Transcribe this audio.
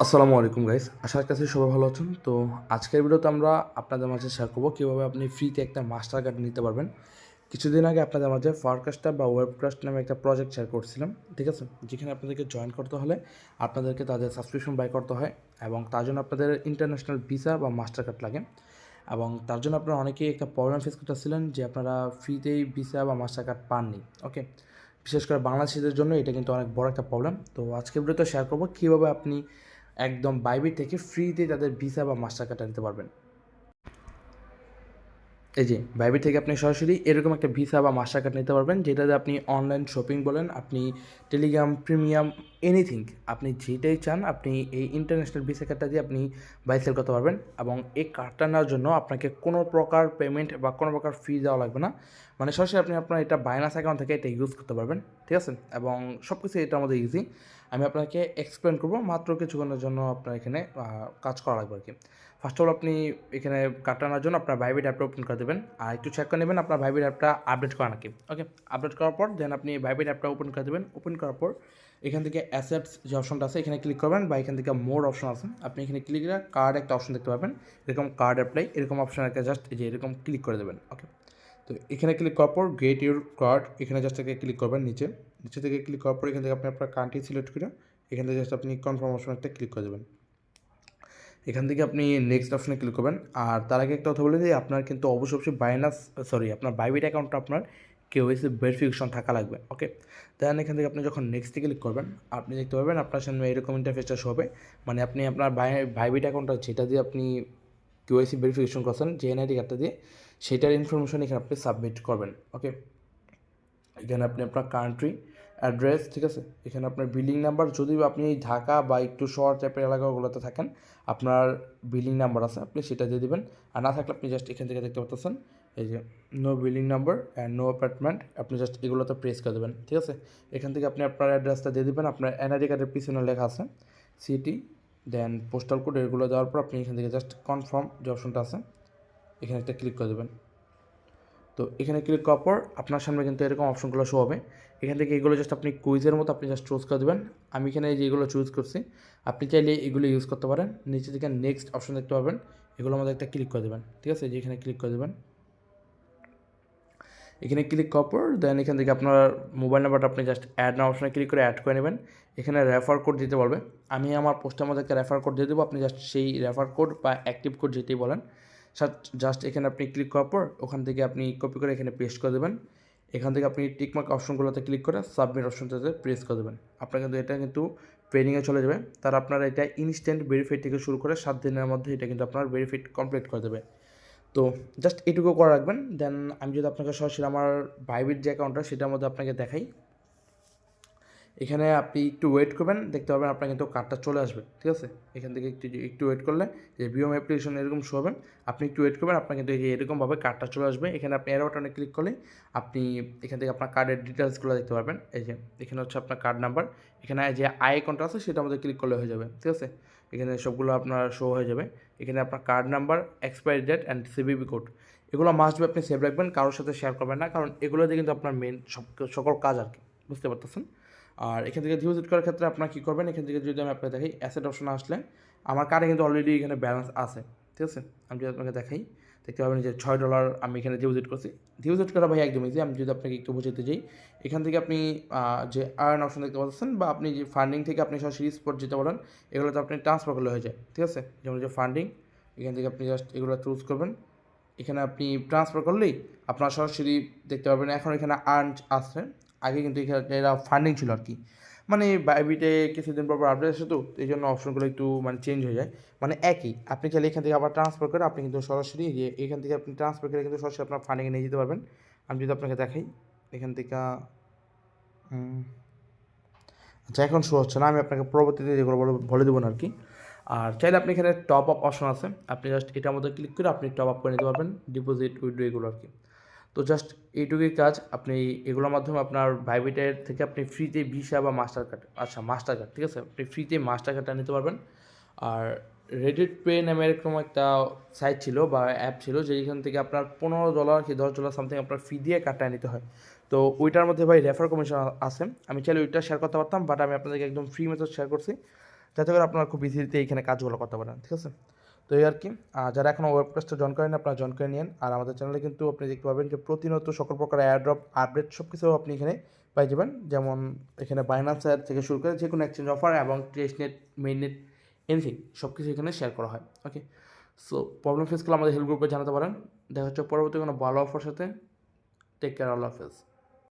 আসসালামু আলাইকুম গাইস, আশা করছি সবাই ভালো আছেন। তো আজকের ভিডিওতে আমরা আপনাদের মাঝে শেয়ার করবো কীভাবে আপনি ফ্রিতে একটা মাস্টার কার্ড নিতে পারবেন। কিছুদিন আগে আপনাদের মাঝে ফারকাস্টার বা ওয়েবকাস্ট নামে একটা প্রজেক্ট শেয়ার করছিলাম, ঠিক আছে, যেখানে আপনাদেরকে জয়েন করতে হলে আপনাদেরকে তাদের সাবস্ক্রিপশন বাই করতে হয় এবং তার জন্য আপনাদের ইন্টারন্যাশনাল ভিসা বা মাস্টার কার্ড লাগে। এবং তার জন্য আপনারা অনেকেই একটা প্রবলেম ফেস করতেছিলেন যে আপনারা ফ্রিতেই ভিসা বা মাস্টার কার্ড পাননি। ওকে, বিশেষ করে বাংলাদেশিদের জন্য এটা কিন্তু অনেক বড় একটা প্রবলেম। তো আজকের ভিডিওতে শেয়ার করবো কীভাবে আপনি একদম বাইবিট থেকে ফ্রিতে তাদের ভিসা বা মাস্টার কার্ডটা নিতে পারবেন। এই যে বাইবিট থেকে আপনি সরাসরি এরকম একটা ভিসা বা মাস্টার কার্ড নিতে পারবেন, যেটাতে আপনি অনলাইন শপিং বলেন, আপনি টেলিগ্রাম প্রিমিয়াম এনিথিং, আপনি যেটাই চান আপনি এই ইন্টারন্যাশনাল ভিসা কার্ডটা দিয়ে আপনি বাই সেল করতে পারবেন। এবং এই কার্ডটা নেওয়ার জন্য আপনাকে কোনো প্রকার পেমেন্ট বা কোনো প্রকার ফি দেওয়া লাগবে না। মানে সরাসরি আপনি আপনার এটা বাইনাস অ্যাকাউন্ট থেকে এটা ইউজ করতে পারবেন, ঠিক আছে। এবং সব কিছু এটার মধ্যে ইজি। আমি আপনাকে এক্সপ্লেন করবো, মাত্র কিছুক্ষণের জন্য আপনার এখানে কাজ করা লাগবে আর কি। ফার্স্ট অফ অল আপনি এখানে কাটানোর জন্য আপনার বাইবিট অ্যাপটা ওপেন করে দেবেন, আর একটু চেক করে নেবেন আপনার বাইবিট অ্যাপটা আপডেট করা নাকি। ওকে, আপডেট করার পর দেন আপনি বাইবিট অ্যাপটা ওপেন করে দেবেন। ওপেন করার পর এখান থেকে অ্যাসেটস যে অপশনটা আছে এখানে ক্লিক করবেন, বা এখান থেকে মোর অপশন আছে, আপনি এখানে ক্লিক করে কার্ড একটা অপশন দেখতে পাবেন, এরকম কার্ড অ্যাপ্লাই এরকম অপশন একটা জাস্ট এই যে এরকম ক্লিক করে দেবেন। ওকে, তো এখানে ক্লিক করার পর গেট ইউর কার্ড এখানে জাস্ট থেকে ক্লিক করবেন, নিচে নিচে থেকে ক্লিক করার পর এখান থেকে আপনি আপনার কান্ট্রি সিলেক্ট করে এখান থেকে জাস্ট আপনি কনফার্ম অপশন একটা ক্লিক করে দেবেন। এখান থেকে আপনি নেক্সট অপশনে ক্লিক করবেন। আর তার আগে একটা কথা বলে দিই, আপনার কিন্তু অবশ্যই আপনার বাইবিট অ্যাকাউন্টটা আপনার কেওয়াইসি ভেরিফিকেশন থাকা লাগবে। ওকে, দেন এখান থেকে আপনি যখন নেক্সটে ক্লিক করবেন আপনি দেখতে পাবেন আপনার সামনে এরকম ইন্টারফেসটা শো হবে। মানে আপনি আপনার বাইবিট অ্যাকাউন্টটা যেটা দিয়ে আপনি কেওয়াইসি ভেরিফিকেশন করছেন যে এনআইডি কার্ডটা দিয়ে, সেটার ইনফরমেশন এখানে আপনি সাবমিট করবেন। ওকে, এখানে আপনি আপনার কান্ট্রি অ্যাড্রেস, ঠিক আছে, এখানে আপনার বিলিং নাম্বার, যদি আপনি ঢাকা বা একটু শহর টাইপের এলাকাগুলোতে থাকেন আপনার বিলিং নাম্বার আছে আপনি সেটা দিয়ে দেবেন। আর না থাকলে আপনি জাস্ট এখান থেকে দেখতে পাচ্ছেন এই যে no billing number and no apartment, আপনি জাস্ট এগুলোতে প্রেস করে দেবেন, ঠিক আছে। এখান থেকে আপনি আপনার অ্যাড্রেসটা দিয়ে দেবেন, আপনার এনআইডি কার্ডের পিছনে লেখা আছে সিটি, দেন পোস্টাল কোড, এগুলো দেওয়ার পর আপনি এখান থেকে জাস্ট কনফার্ম যে অপশনটা আছে এখানে একটা ক্লিক করে দেবেন। তো এখানে ক্লিক করার পর আপনার সামনে কিন্তু এরকম অপশনগুলো শো হবে। এখান থেকে এগুলো জাস্ট আপনি কুইজের মতো আপনি জাস্ট চুজ করে দেবেন। আমি এখানে যেগুলো চুজ করছি আপনি চাইলে এগুলো ইউজ করতে পারেন। নিচে থেকে নেক্সট অপশন দেখতে পাবেন, এগুলোর মধ্যে একটা ক্লিক করে দেবেন, ঠিক আছে, যে এখানে ক্লিক করে দেবেন। এখানে ক্লিক করার পর দেন এখান থেকে আপনার মোবাইল নাম্বারটা আপনি জাস্ট অ্যাড নাও অপশনে ক্লিক করে অ্যাড করে নেবেন। এখানে রেফার কোড দিতে বলবে, আমি আমার পোস্টের মধ্যে একটা রেফার কোড দিয়ে দেবো, আপনি জাস্ট সেই রেফার কোড বা অ্যাক্টিভ কোড যেটাই বলেন জাস্ট এখানে আপনি ক্লিক করার পর ওখান থেকে আপনি কপি করে এখানে পেস্ট করে দেবেন। এখান থেকে আপনি টিকমার্ক অপশনগুলোতে ক্লিক করে সাবমিট অপশনটাতে প্রেস করে দেবেন। আপনার কিন্তু এটা কিন্তু ট্রেনিংয়ে চলে যাবে, তার আপনার এটা ইনস্ট্যান্ট ভেরিফাইড থেকে শুরু করে 7 দিনের মধ্যে এটা কিন্তু আপনার ভেরিফাইড কমপ্লিট করে দেবে। তো জাস্ট এটুকু করে রাখবেন। দেন আমি যদি আপনাকে সরাসরি আমার বাইবিট যে অ্যাকাউন্টটা সেটার মধ্যে আপনাকে দেখাই, এখানে আপনি একটু ওয়েট করবেন, দেখতে পাবেন আপনার কিন্তু কার্ডটা চলে আসবে, ঠিক আছে। এখান থেকে একটু ওয়েট করলে যে বিওম অ্যাপ্লিকেশন এরকম শো হবে, আপনি একটু ওয়েট করবেন, আপনার কিন্তু এই যে এরকমভাবে কার্ডটা চলে আসবে। এখানে আপনি এরো বাটনে ক্লিক করলে আপনি এখান থেকে আপনার কার্ডের ডিটেলসগুলো দেখতে পারবেন। এই যে এখানে হচ্ছে আপনার কার্ড নাম্বার, এখানে যে আই আইকনটা আছে সেটার মধ্যে ক্লিক করলে হয়ে যাবে, ঠিক আছে। এখানে সবগুলো আপনার শো হয়ে যাবে। এখানে আপনার card number, expiry date and CVV code, এগুলো মাস্ট বি আপনি সেভ রাখবেন, কারোর সাথে শেয়ার করবেন না, কারণ এগুলো দিয়ে কিন্তু আপনার মেন সকল কাজ আর কি, বুঝতে পারতেছেন। আর এখান থেকে ডিপোজিট করার ক্ষেত্রে আপনার কী করবেন, এখান থেকে যদি আমি আপনাকে দেখাই অ্যাসেট অপশন আসলে আমার কার্ডে কিন্তু অলরেডি এখানে ব্যালেন্স আছে, ঠিক আছে। আমি যদি আপনাকে দেখাই দেখতে পাবেন যে $6 আমি এখানে ডিপোজিট করছি। ডিপোজিট করা ভাই একদম ইজি, আমি যদি আপনাকে একটু বোঝাতে যাই, এখান থেকে আপনি যে আর্ন অপশন দেখতে পাচ্ছেন, বা আপনি যে ফান্ডিং থেকে আপনি সরাসরি স্পট যেতে পারেন, এগুলো তো আপনি ট্রান্সফার করলে হয়ে যায়, ঠিক আছে। যেমন যে ফান্ডিং, এখান থেকে আপনি জাস্ট এগুলো চুজ করবেন, এখানে আপনি ট্রান্সফার করলেই আপনার সরাসরি দেখতে পাবেন। এখন এখানে আর্ন আসছে, আগে কিন্তু এখানে এরা ফান্ডিং ছিল আর কি। মানে বাইবিটে কিছুদিন পর আপডেট আসে, তো এই জন্য অপশনগুলো একটু মানে চেঞ্জ হয়ে যায়। মানে একই, আপনি চাইলে এখান থেকে আবার ট্রান্সফার করে আপনি কিন্তু সরাসরি যে এখান থেকে আপনি ট্রান্সফার করে কিন্তু সরাসরি আপনার ফান্ডিংয়ে নিয়ে যেতে পারবেন। আমি যদি আপনাকে দেখাই এখান থেকে আচ্ছা, এখন শো হচ্ছে না, আমি আপনাকে পরবর্তীতে যেগুলো বলে দেবো না আর কি। আর চাইলে আপনি এখানে টপ আপ অপশন আছে, আপনি জাস্ট এটার মধ্যে ক্লিক করে আপনি টপ আপ করে নিতে পারবেন, ডিপোজিট উইথড্র এগুলো আর কি। তো জাস্ট এইটুকুই কাজ, আপনি এগুলোর মাধ্যমে আপনার বাইবিটের থেকে আপনি ফ্রিতে ভিসা বা মাস্টার কার্ড, আচ্ছা মাস্টার কার্ড, ঠিক আছে, আপনি ফ্রিতে মাস্টার কার্ডটা নিতে পারবেন। আর রেডিট পে নামে এরকম একটা সাইট ছিল বা অ্যাপ ছিল, যেখান থেকে আপনার $15 কি $10 সামথিং আপনার ফি দিয়ে কার্ডটা নিতে হয়। তো ওইটার মধ্যে ভাই রেফার কমিশন আছে, আমি চাইলে ওইটা শেয়ার করতে পারতাম, বাট আমি আপনাদেরকে একদম ফ্রি মেথড শেয়ার করছি, যাতে করে আপনারা খুব ইজিতে এইখানে কাজগুলো করতে পারেন, ঠিক আছে? তো এই আর কি। যারা এখনও ওয়েব পেজটা জয়েন করেন আপনারা জয়েন করে নিন। আর আমাদের চ্যানেলে কিন্তু আপনি দেখতে পাবেন যে প্রতিনিয়ত সকল প্রকার এয়ারড্রপ আপডেট সব কিছু আপনি এখানে পেয়ে যাবেন। যেমন এখানে বাইন্যান্স এর থেকে শুরু করে যে কোনো এক্সচেঞ্জ অফার এবং টেস্টনেট, মেইননেট, এনিথিং সব কিছু এখানে শেয়ার করা হয়। ওকে, সো প্রবলেম ফেস করলে আমাদের হেল্প গ্রুপে জানাতে পারেন। দেখা হচ্ছে পরবর্তী কোনো ভালো অফার সাথে। টেক কেয়ার, আল্লাহ হাফেজ।